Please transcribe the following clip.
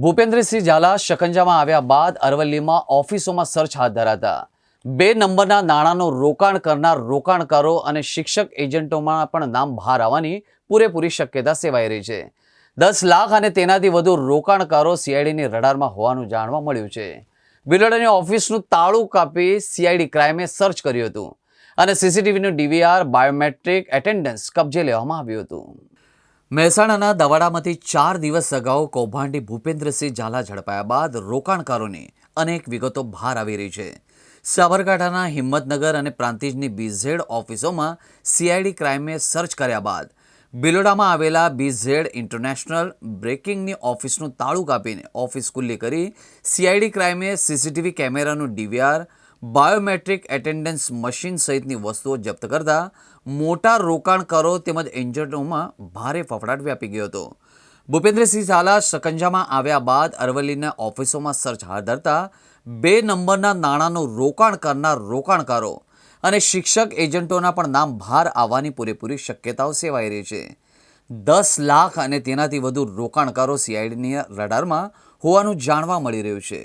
ભૂપેન્દ્રસિંહ ઝાલા શકંજામાં આવ્યા બાદ અરવલ્લીમાં ઓફિસોમાં સર્ચ હાથ ધરાતા 2 નંબરના નાણાંનું રોકાણ કરનાર રોકાણકારો અને શિક્ષક એજન્ટોમાં પણ નામ બહાર આવવાની પૂરેપૂરી શક્યતા સેવાઈ રહી છે। 10 લાખ અને તેનાથી વધુ રોકાણકારો સીઆઈડીની રડારમાં હોવાનું જાણવા મળ્યું છે। બિલોડાની ઓફિસનું તાળું કાપી સીઆઈડી ક્રાઇમે સર્ચ કર્યું હતું અને સીસીટીવીનું ડીવીઆર બાયોમેટ્રિક એટેન્ડન્સ કબજે લેવામાં આવ્યું હતું। મહેસાણાના દવાડામાંથી 4 દિવસ અગાઉ કૌભાંડી ભૂપેન્દ્રસિંહ ઝાલા ઝડપાયા બાદ રોકાણકારોની અનેક વિગતો બહાર આવી રહી છે। સાબરકાંઠાના હિંમતનગર અને પ્રાંતિજની બીઝેડ ઓફિસોમાં સીઆઈડી ક્રાઇમે સર્ચ કર્યા બાદ બિલોડામાં આવેલા બીઝેડ ઇન્ટરનેશનલ બ્રેકિંગની ઓફિસનું તાળું કાપીને ઓફિસ ખુલ્લી કરી સીઆઈડી ક્રાઇમે સીસીટીવી કેમેરાનું ડીવીઆર બાયોમેટ્રિક એટેન્ડન્સ મશીન સહિતની વસ્તુઓ જપ્ત કરતા મોટા રોકાણકારો તેમજ એજન્ટોમાં ભારે ફફડાટ વ્યાપી ગયો હતો। ભૂપેન્દ્રસિંહ ઝાલા શકંજામાં આવ્યા બાદ અરવલ્લીના ઓફિસોમાં સર્ચ હાથ ધરતા 2 નંબરના નાણાંનું રોકાણ કરનાર રોકાણકારો અને શિક્ષક એજન્ટોના પણ નામ બહાર આવવાની પૂરેપૂરી શક્યતાઓ સેવાઈ રહી છે। 10 લાખ અને તેનાથી વધુ રોકાણકારો સીઆઈડીની રડારમાં હોવાનું જાણવા મળી રહ્યું છે।